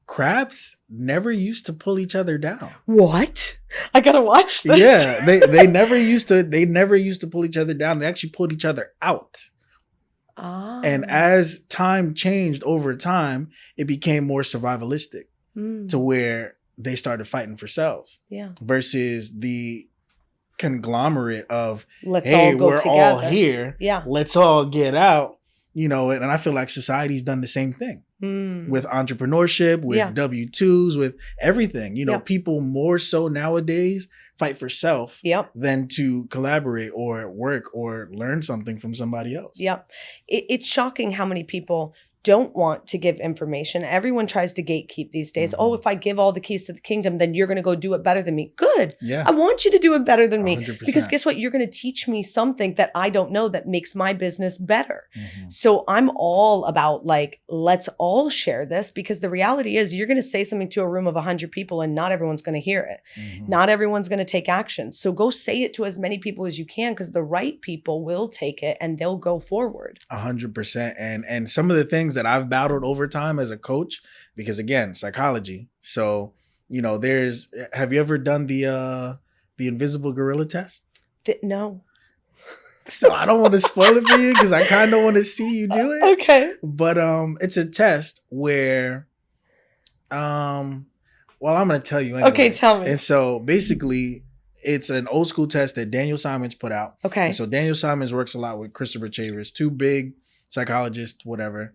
crabs never used to pull each other down. What? I gotta watch this. Yeah, they never used to pull each other down. They actually pulled each other out. Oh. And as time changed over time, it became more survivalistic to where they started fighting for cells. Yeah. Versus the conglomerate of, hey, we're all here. Yeah. Let's all get out. And I feel like society's done the same thing. With entrepreneurship, with W-2s, with everything. People more so nowadays fight for self than to collaborate or work or learn something from somebody else. Yep. It's shocking how many people don't want to give information. Everyone tries to gatekeep these days. Oh, if I give all the keys to the kingdom, then you're going to go do it better than me. Good. Yeah. I want you to do it better than me. 100%. Because guess what? You're going to teach me something that I don't know that makes my business better. So I'm all about let's all share this, because the reality is you're going to say something to a room of 100 people and not everyone's going to hear it. Not everyone's going to take action. So go say it to as many people as you can, because the right people will take it and they'll go forward. 100%. And some of the things that I've battled over time as a coach, because again, psychology. So, have you ever done the invisible gorilla test? No. So I don't want to spoil it for you, because I kind of want to see you do it. Okay. But it's a test where, I'm going to tell you anyway. Okay, tell me. And so basically, it's an old school test that Daniel Simons put out. Okay. And so Daniel Simons works a lot with Christopher Chavers, two big psychologists, whatever.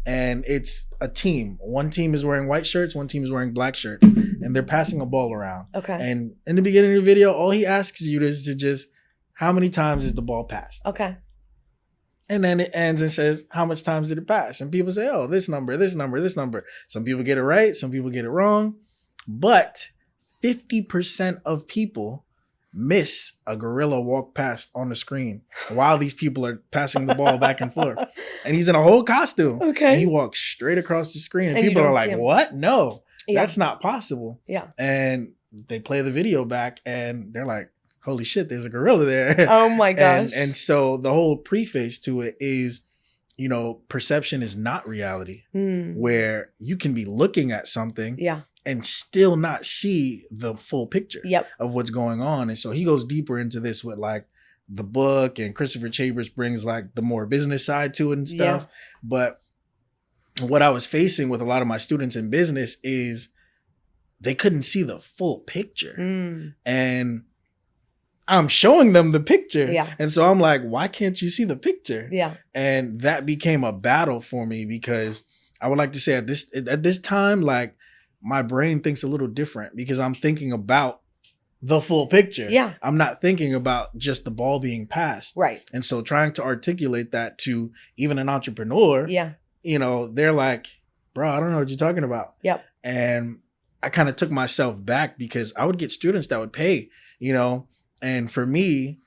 And it's a team. One team is wearing white shirts, one team is wearing black shirts, and they're passing a ball around. Okay. And in the beginning of the video, all he asks you is to just, how many times is the ball passed? Okay. And then it ends and says, how much times did it pass? And people say, oh, this number, this number, this number. Some people get it right, some people get it wrong. But 50% of people miss a gorilla walk past on the screen while these people are passing the ball back and forth. And he's in a whole costume. Okay. And he walks straight across the screen. And people are like, what? No, that's not possible. Yeah. And they play the video back and they're like, holy shit, there's a gorilla there. Oh my gosh. And so the whole preface to it is, perception is not reality, where you can be looking at something and still not see the full picture of what's going on. And so he goes deeper into this with the book, and Christopher Chavers brings the more business side to it and stuff. Yeah. But what I was facing with a lot of my students in business is they couldn't see the full picture. And I'm showing them the picture. Yeah. And so I'm like, why can't you see the picture? Yeah. And that became a battle for me, because I would like to say at this time, my brain thinks a little different, because I'm thinking about the full picture. Yeah. I'm not thinking about just the ball being passed. Right. And so trying to articulate that to even an entrepreneur, they're like, bro, I don't know what you're talking about. Yep. And I kind of took myself back, because I would get students that would pay, and for me,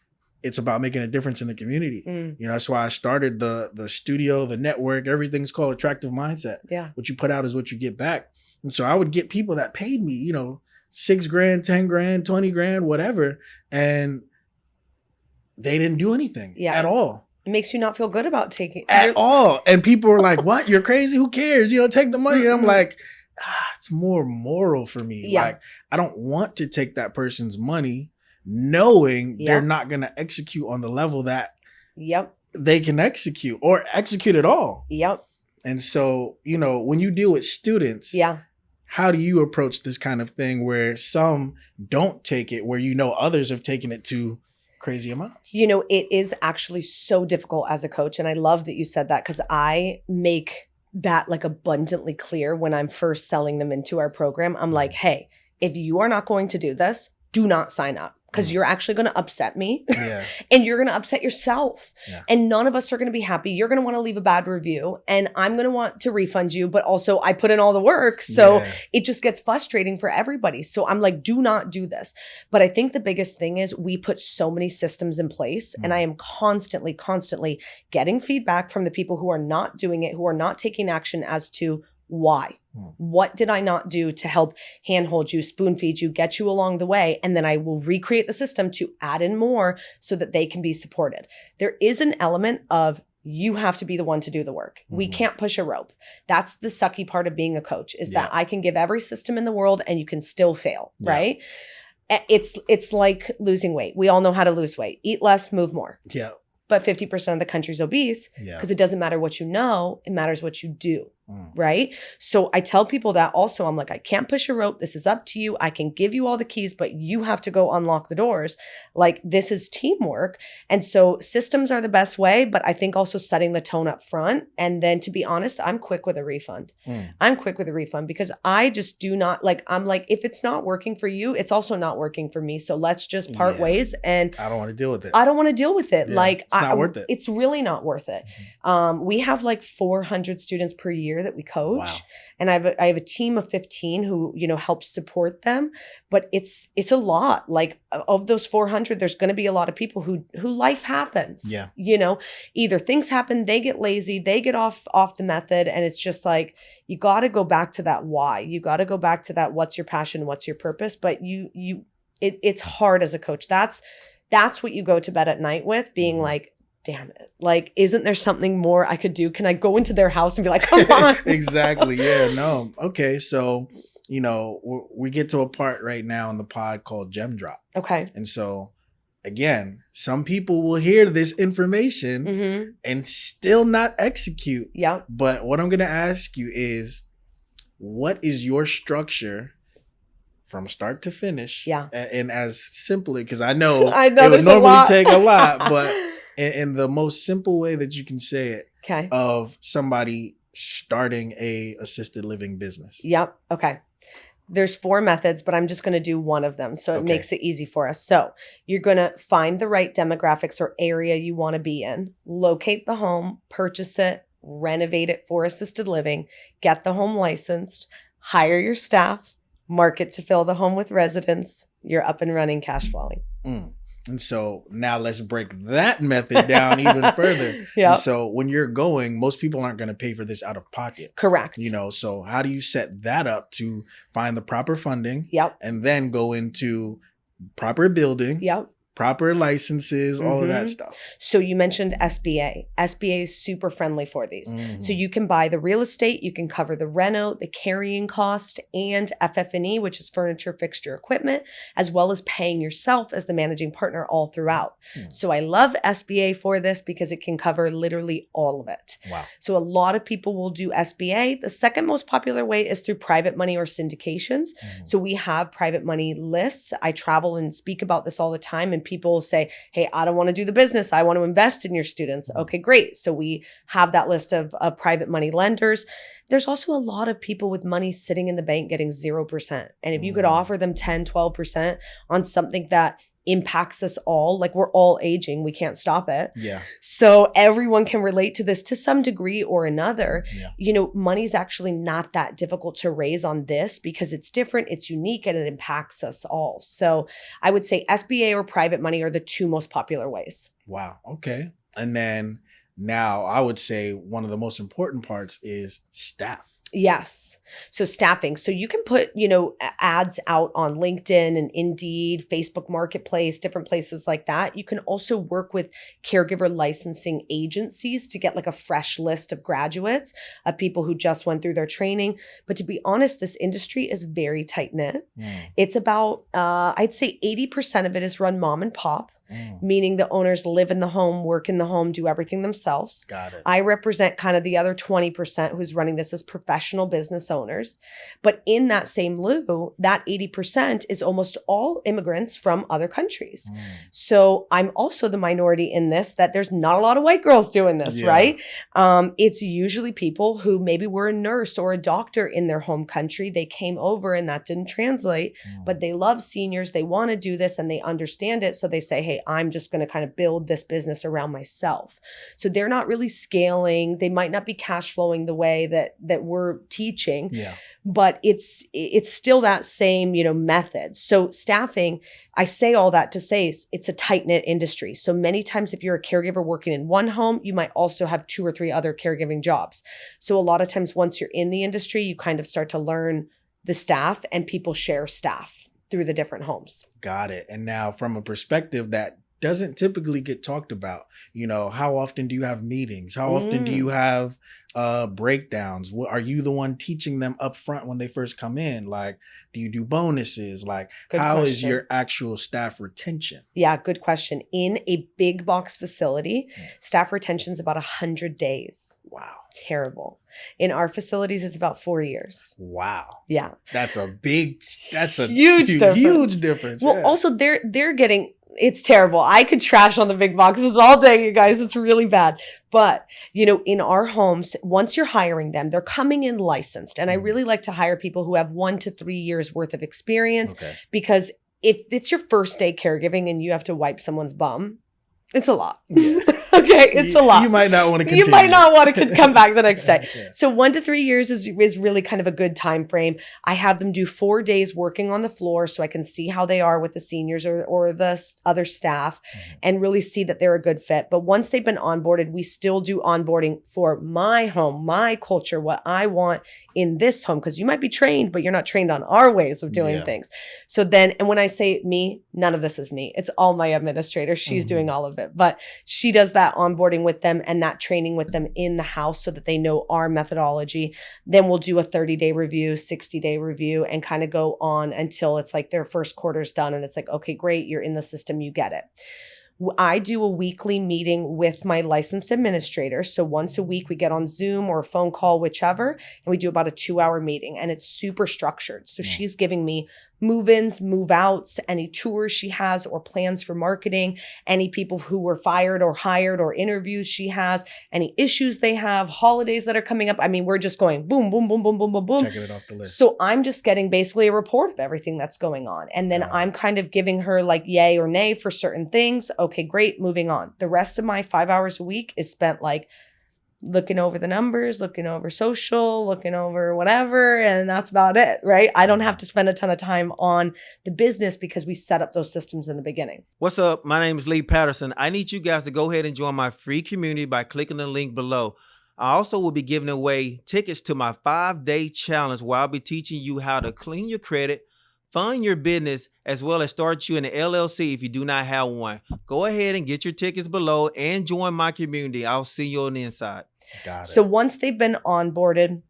it's about making a difference in the community. That's why I started the studio, the network, everything's called Attractive Mindset. Yeah. What you put out is what you get back. And so I would get people that paid me, $6 grand, 10 grand, 20 grand, whatever. And they didn't do anything at all. It makes you not feel good about taking at all. And people were like, what? You're crazy? Who cares? Take the money. And I'm like, it's more moral for me. Yeah. Like, I don't want to take that person's money knowing they're not going to execute on the level that they can execute or execute at all. Yep. And so, when you deal with students, how do you approach this kind of thing where some don't take it, where others have taken it to crazy amounts? It is actually so difficult as a coach. And I love that you said that, because I make that like abundantly clear when I'm first selling them into our program. I'm like, hey, if you are not going to do this, do not sign up, because you're actually going to upset me and you're going to upset yourself. And none of us are going to be happy. You're going to want to leave a bad review and I'm going to want to refund you, but also I put in all the work. So it just gets frustrating for everybody. So I'm like, do not do this. But I think the biggest thing is we put so many systems in place, and I am constantly getting feedback from the people who are not doing it, who are not taking action as to why. What did I not do to help handhold you, spoon feed you, get you along the way? And then I will recreate the system to add in more so that they can be supported. There is an element of you have to be the one to do the work. We can't push a rope. That's the sucky part of being a coach, is that I can give every system in the world and you can still fail, right? It's like losing weight. We all know how to lose weight. Eat less, move more. But 50% of the country's obese, because it doesn't matter what you know, it matters what you do. Right? So I tell people that also. I'm like, I can't push a rope. This is up to you. I can give you all the keys, but you have to go unlock the doors. Like, this is teamwork. And so systems are the best way, but I think also setting the tone up front. And then, to be honest, I'm quick with a refund. I'm quick with a refund because I just do not I'm like, if it's not working for you, it's also not working for me. So let's just part ways. And I don't want to deal with it. I don't want to deal with it. It's not worth it. It's really not worth it. We have like 400 students per year that we coach. Wow. And I have a team of 15 who, help support them, but it's a lot. Like, of those 400, there's going to be a lot of people who life happens. Either things happen, they get lazy, they get off the method. And it's just like, you got to go back to that why. You got to go back to that, what's your passion, what's your purpose? But it's hard as a coach. That's what you go to bed at night with, being like, damn it. Like, isn't there something more I could do? Can I go into their house and be like, come on? Exactly. Yeah, no. Okay. So, we get to a part right now in the pod called Gem Drop. Okay. And so, again, some people will hear this information and still not execute. Yeah. But what I'm going to ask you is, what is your structure from start to finish? Yeah. And as simply, because I know it would normally take a lot, but in the most simple way that you can say it, of somebody starting a assisted living business. Yep. Okay. There's 4 methods, but I'm just going to do one of them. So it makes it easy for us. So you're going to find the right demographics or area you want to be in, locate the home, purchase it, renovate it for assisted living, get the home licensed, hire your staff, market to fill the home with residents. You're up and running, cash flowing. And so now let's break that method down even further. And so when you're going, most people aren't going to pay for this out of pocket. Correct. So how do you set that up to find the proper funding? And then go into proper building? Proper licenses, all of that stuff. So you mentioned SBA. SBA is super friendly for these. So you can buy the real estate, you can cover the reno, the carrying cost, and FF&E, which is furniture, fixture, equipment, as well as paying yourself as the managing partner all throughout. So I love SBA for this because it can cover literally all of it. Wow. So a lot of people will do SBA. The second most popular way is through private money or syndications. So we have private money lists. I travel and speak about this all the time, and people will say, hey, I don't want to do the business. I want to invest in your students. Okay, great. So we have that list of private money lenders. There's also a lot of people with money sitting in the bank getting 0%. And if you could offer them 10, 12% on something that impacts us all, like, we're all aging, we can't stop it. So everyone can relate to this to some degree or another. Money's actually not that difficult to raise on this because it's different, it's unique, and it impacts us all. So I would say SBA or private money are the 2 most popular ways. Wow. Okay. And then now I would say one of the most important parts is staff. Yes. So staffing. So you can put, ads out on LinkedIn and Indeed, Facebook Marketplace, different places like that. You can also work with caregiver licensing agencies to get like a fresh list of graduates, of people who just went through their training. But to be honest, this industry is very tight knit. It's about, I'd say 80% of it is run mom and pop. Meaning the owners live in the home, work in the home, do everything themselves. Got it. I represent kind of the other 20% who's running this as professional business owners. But in that same lieu, that 80% is almost all immigrants from other countries. So I'm also the minority in this, that there's not a lot of white girls doing this, right? It's usually people who maybe were a nurse or a doctor in their home country. They came over and that didn't translate, but they love seniors. They want to do this and they understand it. So they say, hey, I'm just going to kind of build this business around myself. So they're not really scaling. They might not be cash flowing the way that we're teaching, but it's still that same, method. So staffing, I say all that to say it's a tight knit industry. So many times if you're a caregiver working in one home, you might also have 2 or 3 other caregiving jobs. So a lot of times once you're in the industry, you kind of start to learn the staff and people share staff through the different homes. Got it. And now from a perspective that doesn't typically get talked about, how often do you have meetings? How often do you have breakdowns? Are you the one teaching them up front when they first come in? Like, do you do bonuses? Like, how is your actual staff retention? Yeah, good question. In a big box facility, staff retention is about 100 days. Wow. Terrible. In our facilities, it's about 4 years. Wow. Yeah. That's a huge difference. Huge difference. Well, also they're getting, it's terrible. I could trash on the big boxes all day, you guys. It's really bad. But, in our homes, once you're hiring them, they're coming in licensed. And I really like to hire people who have 1 to 3 years worth of experience, because if it's your first day caregiving and you have to wipe someone's bum, it's a lot. Okay, it's a lot. You might not want to continue. You might not want to come back the next day. So 1 to 3 years is really kind of a good time frame. I have them do 4 days working on the floor so I can see how they are with the seniors or the other staff and really see that they're a good fit. But once they've been onboarded, we still do onboarding for my home, my culture, what I want in this home, because you might be trained, but you're not trained on our ways of doing things. So then, and when I say me, none of this is me. It's all my administrator. She's doing all of it, but she does that onboarding with them and that training with them in the house so that they know our methodology. Then we'll do a 30-day review, 60-day review, and kind of go on until it's like their first quarter's done. And it's like, okay, great. You're in the system. You get it. I do a weekly meeting with my licensed administrator. So once a week we get on Zoom or a phone call, whichever, and we do about a 2-hour meeting, and it's super structured. So she's giving me move-ins, move-outs, any tours she has or plans for marketing, any people who were fired or hired or interviews she has, any issues they have, holidays that are coming up. I mean, we're just going boom, boom, boom, boom, boom, boom, boom. Checking it off the list. So I'm just getting basically a report of everything that's going on. And then I'm kind of giving her like yay or nay for certain things. Okay, great, moving on. The rest of my 5 hours a week is spent like looking over the numbers, looking over social, looking over whatever, and that's about it, right? I don't have to spend a ton of time on the business because we set up those systems in the beginning. What's up? My name is Lee Patterson. I need you guys to go ahead and join my free community by clicking the link below. I also will be giving away tickets to my 5-day challenge where I'll be teaching you how to clean your credit, fund your business, as well as start you in an LLC if you do not have one. Go ahead and get your tickets below and join my community. I'll see you on the inside. Got it. So once they've been onboarded,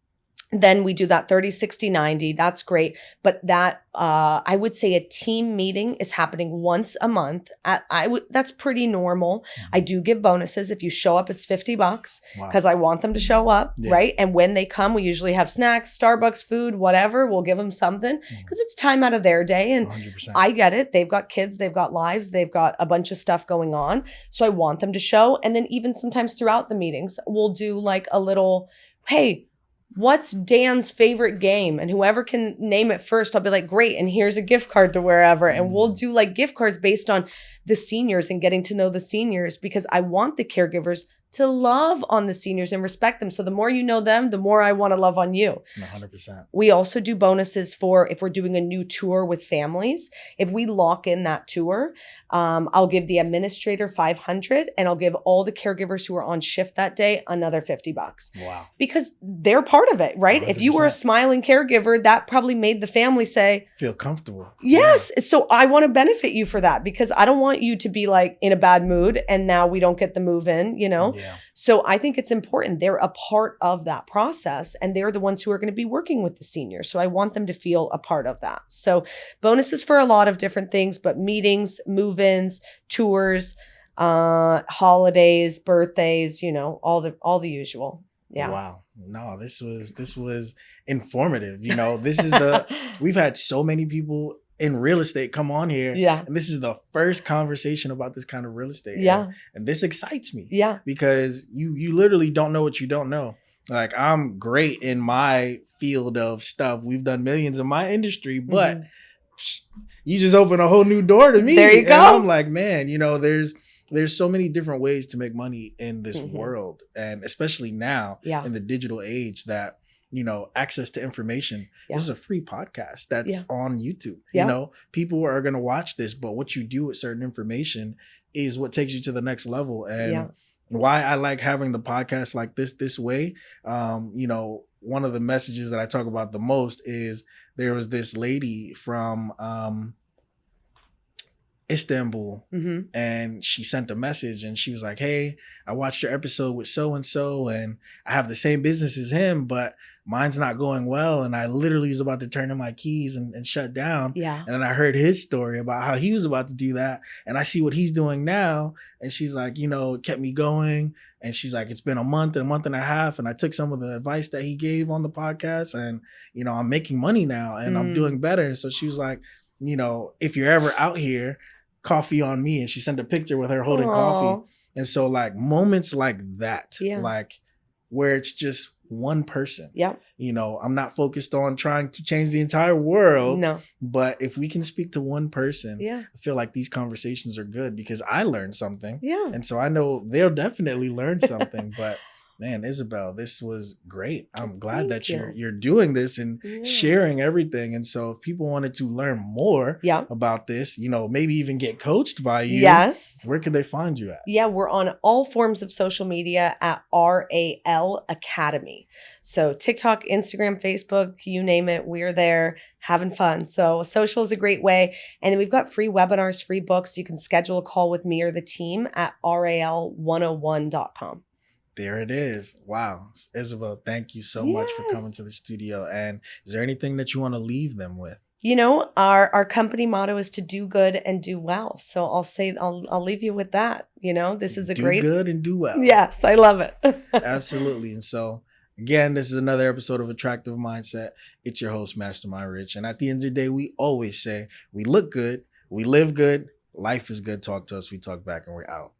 then we do that 30, 60, 90. That's great. But that, I would say a team meeting is happening once a month. That's pretty normal. I do give bonuses. If you show up, it's $50 because I want them to show up, right? And when they come, we usually have snacks, Starbucks, food, whatever. We'll give them something because it's time out of their day. And 100%. I get it. They've got kids, they've got lives, they've got a bunch of stuff going on. So I want them to show. And then even sometimes throughout the meetings, we'll do like a little, hey, what's Dan's favorite game? And whoever can name it first, I'll be like, great. And here's a gift card to wherever. And we'll do like gift cards based on the seniors and getting to know the seniors because I want the caregivers to love on the seniors and respect them. So the more you know them, the more I want to love on you. 100%. We also do bonuses for if we're doing a new tour with families. If we lock in that tour, I'll give the administrator $500 and I'll give all the caregivers who are on shift that day another $50. Wow. Because they're part of it, right? If you were a 100%. smiling caregiver, that probably made the family say, Feel comfortable. yes. So I want to benefit you for that because I don't want you to be like in a bad mood and now we don't get the move in, you know? Yeah. So I think it's important. They're a part of that process and they're the ones who are going to be working with the seniors. So I want them to feel a part of that. So bonuses for a lot of different things, but meetings, move-ins, tours, holidays, birthdays, you know, all the usual. Yeah. Wow. No, this was informative. You know, we've had so many people in real estate come on here. Yeah. And this is the first conversation about this kind of real estate. Yeah. And this excites me. Yeah. Because you literally don't know what you don't know. Like, I'm great in my field of stuff. We've done millions in my industry, but you just open a whole new door to me. There you go. And I'm like, man, you know, there's so many different ways to make money in this world. And especially now in the digital age that, you know, access to information. Yeah. This is a free podcast that's on YouTube. Yeah. You know, people are going to watch this, but what you do with certain information is what takes you to the next level. And why I like having the podcast like this way, you know, one of the messages that I talk about the most is there was this lady from Istanbul, and she sent a message and she was like, hey, I watched your episode with so-and-so and I have the same business as him, but mine's not going well. And I literally was about to turn in my keys and shut down. Yeah. And then I heard his story about how he was about to do that. And I see what he's doing now. And she's like, you know, it kept me going. And she's like, it's been a month and a half. And I took some of the advice that he gave on the podcast and, you know, I'm making money now and I'm doing better. And so she was like, you know, if you're ever out here, coffee on me. And she sent a picture with her holding coffee. And so like moments like that, like where it's just one person, you know, I'm not focused on trying to change the entire world. No. But if we can speak to one person, I feel like these conversations are good because I learned something. Yeah. And so I know they'll definitely learn something, but man, Isabel, this was great. I'm glad that you're doing this and sharing everything. And so if people wanted to learn more about this, you know, maybe even get coached by you, where could they find you at? Yeah, we're on all forms of social media at RAL Academy. So TikTok, Instagram, Facebook, you name it, we're there having fun. So social is a great way. And then we've got free webinars, free books. You can schedule a call with me or the team at ral101.com. There it is. Wow. Isabel, thank you so much for coming to the studio. And is there anything that you want to leave them with? You know, our company motto is to do good and do well. So I'll leave you with that. You know, this is do good and do well. Yes, I love it. Absolutely. And so again, this is another episode of Attractive Mindset. It's your host, Mastermind Rich. And at the end of the day, we always say we look good, we live good, life is good. Talk to us. We talk back and we're out.